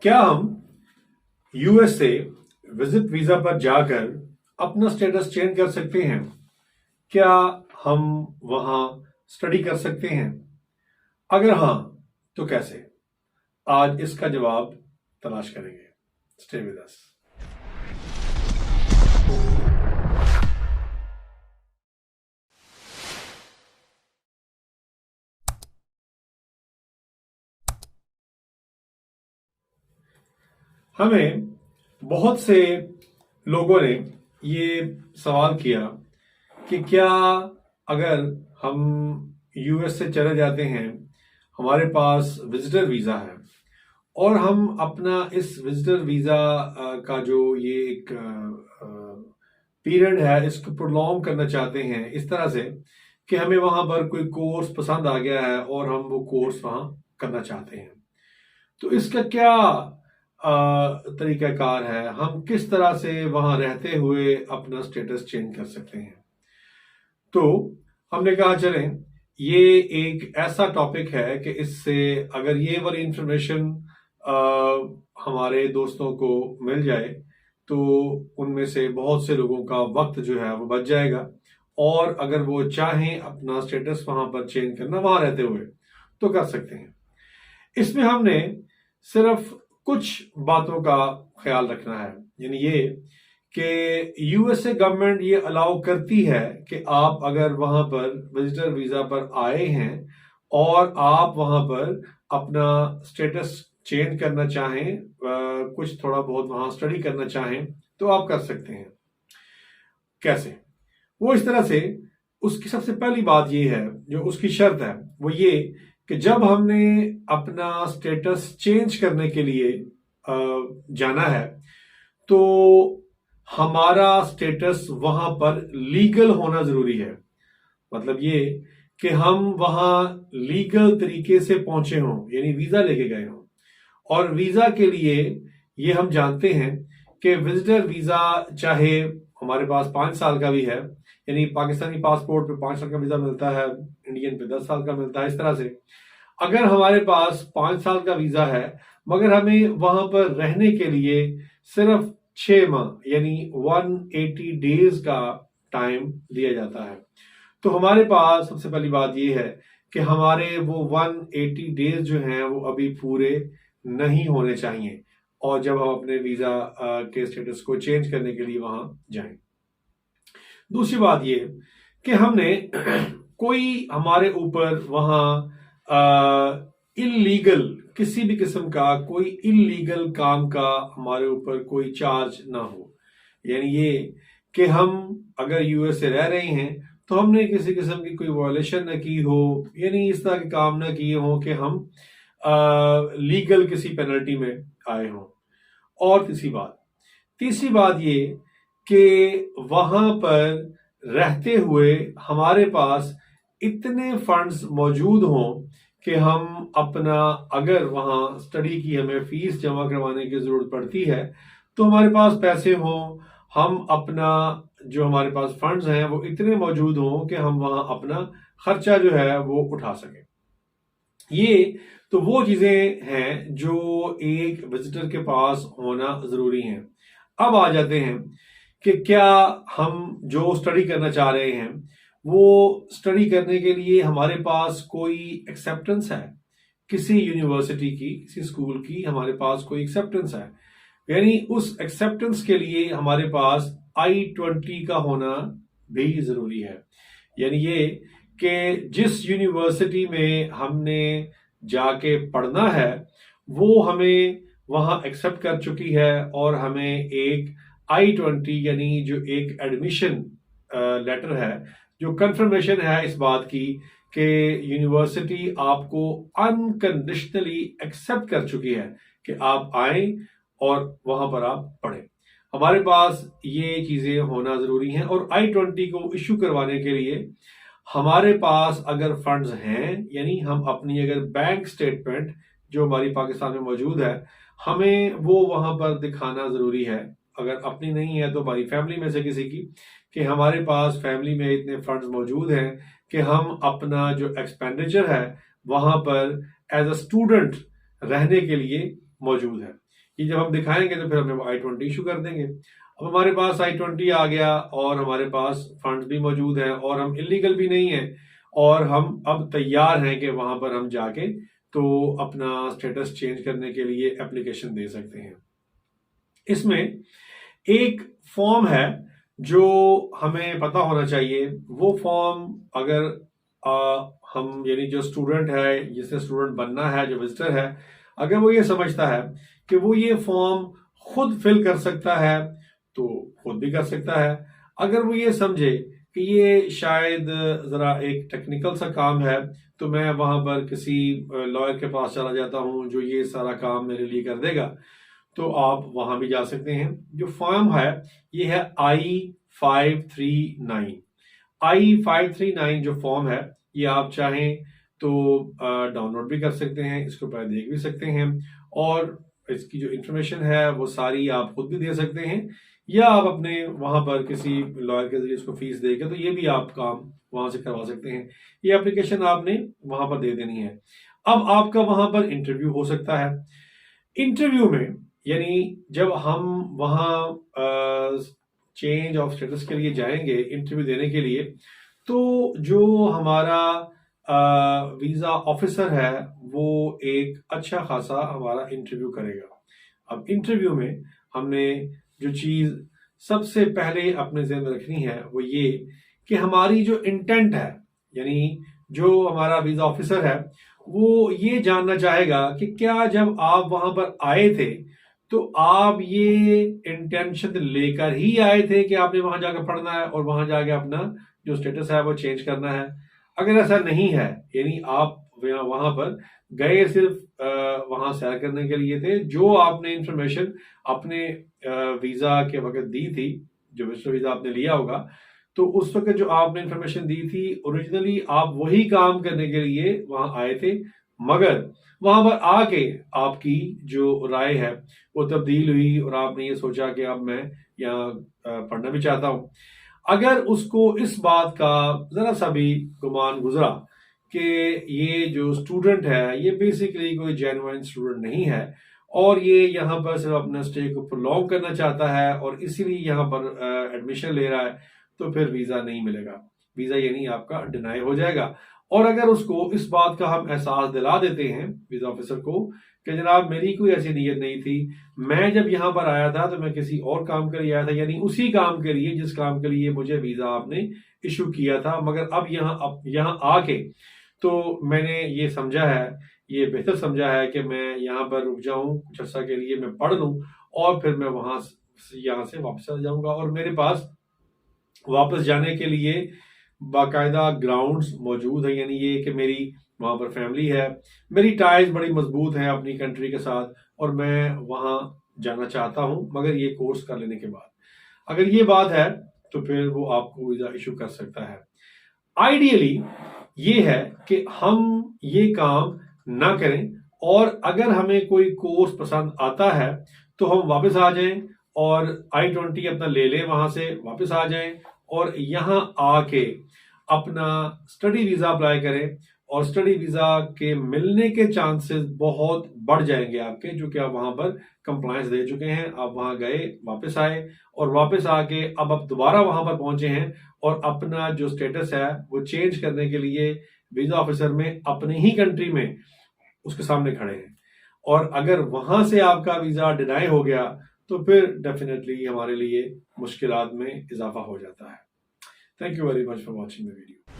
क्या हम USA visit visa पर जाकर अपना स्टेटस चेंज कर सकते हैं? क्या हम वहां स्टडी कर सकते हैं? अगर हाँ, तो कैसे? आज इसका जवाब तलाश करेंगे। Stay with us. हमें बहुत से लोगों ने ये सवाल किया कि क्या अगर हम यूएस से चले जाते हैं, हमारे पास विजिटर वीजा है और हम अपना इस विजिटर वीजा का जो ये एक पीरियड है इसको प्रोलॉन्ग करना चाहते हैं इस तरह से कि हमें वहां पर कोई कोर्स पसंद आ गया है और हम वो कोर्स वहां करना चाहते हैं, तो इसका क्या तरीकाकार है? हम किस तरह से वहां रहते हुए अपना स्टेटस चेंज कर सकते हैं? तो हमने कहा चलें, ये एक ऐसा टॉपिक है कि इससे अगर ये वाली इंफॉर्मेशन हमारे दोस्तों को मिल जाए तो उनमें से बहुत से लोगों का वक्त जो है वो बच जाएगा, और अगर वो चाहें अपना स्टेटस वहां पर चेंज करना वहां रहते हुए तो कर सकते हैं। इसमें हमने सिर्फ कुछ बातों का ख्याल रखना है, यानी ये कि यूएसए गवर्नमेंट ये अलाउ करती है कि आप अगर वहां पर विजिटर वीजा पर आए हैं और आप वहां पर अपना स्टेटस चेंज करना चाहें, कुछ थोड़ा बहुत वहां स्टडी करना चाहें, तो आप कर सकते हैं। कैसे? वो इस तरह से, उसकी सबसे पहली बात ये है, जो उसकी शर्त है वो ये कि जब हमने अपना स्टेटस चेंज करने के लिए जाना है तो हमारा स्टेटस वहां पर लीगल होना जरूरी है। मतलब ये कि हम वहां लीगल तरीके से पहुंचे हों, यानी वीजा लेके गए हों। और वीजा के लिए ये हम जानते हैं कि विजिटर वीजा चाहे हमारे पास 5 साल का भी है, यानी पाकिस्तानी पासपोर्ट पे 5 साल का वीजा मिलता है, इंडियन पे 10 साल का मिलता है। इस तरह से अगर हमारे पास 5 साल का वीजा है मगर हमें वहां पर रहने के लिए सिर्फ 6 माह यानी 180 डेज का टाइम दिया जाता है, तो हमारे पास सबसे पहली बात यह है कि हमारे वो 180 डेज जो हैं वो अभी पूरे नहीं होने चाहिए और जब हम अपने वीजा के स्टेटस को चेंज करने के लिए वहां जाएं। दूसरी बात ये कि हमने कोई हमारे ऊपर वहां इलीगल किसी भी किस्म का कोई इलीगल काम का हमारे ऊपर कोई चार्ज ना हो, यानी ये कि हम अगर यूएस से रह रहे हैं तो हमने किसी किस्म की कोई वायलेशन न की हो, यानी इस तरह के काम ना किए हों कि हम लीगल किसी पेनल्टी में आए हों। और तीसरी बात ये कि वहां पर रहते हुए हमारे पास इतने फंड्स मौजूद हों कि हम अपना, अगर वहां स्टडी की हमें फीस जमा करवाने की जरूरत पड़ती है तो हमारे पास पैसे हों, हम अपना जो हमारे पास फंड्स हैं वो इतने मौजूद हों कि हम वहां अपना खर्चा जो है वो उठा सकें। ये तो वो चीजें हैं जो एक विजिटर के पास होना जरूरी है। अब आ जाते हैं कि क्या हम जो स्टडी करना चाह रहे हैं वो स्टडी करने के लिए हमारे पास कोई एक्सेप्टेंस है, किसी यूनिवर्सिटी की, किसी स्कूल की हमारे पास कोई एक्सेप्टेंस है, यानी उस एक्सेप्टेंस के लिए हमारे पास I-20 का होना भी जरूरी है। यानी ये कि जिस यूनिवर्सिटी में हमने जाके पढ़ना है वो हमें वहां एक्सेप्ट कर चुकी है और हमें एक I-20 यानी जो एक एडमिशन लेटर है, जो कंफर्मेशन है इस बात की कि यूनिवर्सिटी आपको अनकंडीशनली एक्सेप्ट कर चुकी है कि आप आए और वहां पर आप पढ़ें। हमारे पास ये चीजें होना जरूरी हैं। और I-20 को इश्यू करवाने के लिए हमारे पास अगर फंड्स हैं, यानी हम अपनी अगर बैंक स्टेटमेंट जो हमारी पाकिस्तान में मौजूद है हमें वो वहां पर दिखाना जरूरी है। अगर अपनी नहीं है तो हमारी फैमिली में से किसी की, कि हमारे पास फैमिली में इतने फंड्स मौजूद हैं कि हम अपना जो एक्सपेंडिचर है वहां पर एज अ स्टूडेंट रहने के लिए मौजूद है। ये जब हम दिखाएंगे तो फिर हमें I-20 इशू कर देंगे। अब हमारे पास I-20 आ गया और हमारे पास फंड्स भी मौजूद हैं और हम इलीगल भी नहीं है और हम अब तैयार हैं कि वहां पर हम जाके तो अपना स्टेटस चेंज करने के लिए एप्लीकेशन दे सकते हैं। इसमें एक फॉर्म है जो हमें पता होना चाहिए। वो फॉर्म अगर हम यानी जो स्टूडेंट है, जिसने स्टूडेंट बनना है, जो विजिटर है, अगर वो ये समझता है कि वो ये फॉर्म खुद फिल कर सकता है तो खुद भी कर सकता है। अगर वो ये समझे कि ये शायद जरा एक टेक्निकल सा काम है तो मैं वहां पर किसी लॉयर के पास चला जाता हूं जो ये सारा काम मेरे लिए कर देगा, तो आप वहां भी जा सकते हैं। जो फॉर्म है ये है I-539। I-539 जो फॉर्म है ये आप चाहें तो डाउनलोड भी कर सकते हैं, इसके ऊपर देख भी सकते हैं और इसकी जो इंफॉर्मेशन है वो सारी आप खुद भी दे सकते हैं या आप अपने वहां पर किसी लॉयर के जरिए उसको फीस देकर तो ये भी आप काम वहां से करवा सकते हैं। ये एप्लीकेशन आपने वहां पर दे देनी है। अब आपका वहां पर इंटरव्यू हो सकता है। इंटरव्यू में यानी जब हम वहां चेंज ऑफ स्टेटस के लिए जाएंगे इंटरव्यू देने के लिए, तो जो हमारा वीजा ऑफिसर है वो एक अच्छा खासा हमारा इंटरव्यू करेगा। अब इंटरव्यू में हमने जो चीज सबसे पहले अपने ज़हन में रखनी है वो ये कि हमारी जो इंटेंट है, यानी जो हमारा वीजा ऑफिसर है वो ये जानना चाहेगा कि क्या जब आप वहां पर आए थे तो आप ये इंटेंशन लेकर ही आए थे कि आपने वहां जाकर पढ़ना है और वहां जाके अपना जो स्टेटस है वो चेंज करना है। अगर ऐसा नहीं है, यानी आप वहां पर गए सिर्फ वहां सैर करने के लिए थे, जो आपने इंफॉर्मेशन अपने वीजा के वक्त दी थी, जो विजिटर वीजा आपने लिया होगा, तो उस वक्त जो आपने इंफॉर्मेशन दी थी ओरिजिनली आप वही काम करने के लिए वहां आए थे, मगर वहां पर आके आपकी जो राय है वो तब्दील हुई और आपने ये सोचा कि अब मैं यहाँ पढ़ना भी चाहता हूँ। अगर उसको इस बात का जरा सा भी गुमान गुजरा कि ये जो स्टूडेंट है ये बेसिकली कोई जेन्युइन स्टूडेंट नहीं है और ये यहाँ पर सिर्फ अपना स्टे को प्रोलॉन्ग करना चाहता है और इसीलिए यहाँ पर एडमिशन ले रहा है, तो फिर वीजा नहीं मिलेगा। वीजा यानी आपका डिनाई हो जाएगा। और अगर उसको इस बात का हम एहसास दिला देते हैं वीजा ऑफिसर को कि जनाब मेरी कोई ऐसी नीयत नहीं थी, मैं जब यहाँ पर आया था तो मैं किसी और काम के लिए आया था, यानी उसी काम के लिए जिस काम के लिए मुझे वीजा आपने इशू किया था, मगर अब यहाँ आके तो मैंने ये समझा है, ये बेहतर समझा है कि मैं यहाँ पर रुक जाऊं कुछ अर्सा के लिए, मैं पढ़ लूं और फिर मैं यहाँ से वापस आ जाऊंगा और मेरे पास वापस जाने के लिए बाकायदा ग्राउंड्स मौजूद है, यानी ये कि मेरी वहां पर फैमिली है, मेरी टाइज बड़ी मजबूत है अपनी कंट्री के साथ और मैं वहां जाना चाहता हूं, मगर ये कोर्स कर लेने के बाद अगर ये बात है तो फिर वो आपको वीजा इशू कर सकता है। आइडियली ये है कि हम ये काम ना करें और अगर हमें कोई कोर्स पसंद आता है तो हम वापस आ जाएं और I-20 अपना ले लें, वहां से वापस आ जाएं और यहाँ आके अपना स्टडी वीजा अप्लाई करें और स्टडी वीजा के मिलने के चांसेस बहुत बढ़ जाएंगे आपके, जो कि आप वहां पर कंप्लायंस दे चुके हैं, आप वहां गए, वापस आए और वापस आके अब आप दोबारा वहां पर पहुंचे हैं और अपना जो स्टेटस है वो चेंज करने के लिए वीजा ऑफिसर में अपनी ही कंट्री में उसके सामने खड़े हैं और अगर वहां से आपका वीजा डिनाई हो गया तो फिर डेफिनेटली हमारे लिए मुश्किलात में इजाफा हो जाता है। Thank you very much for watching the video.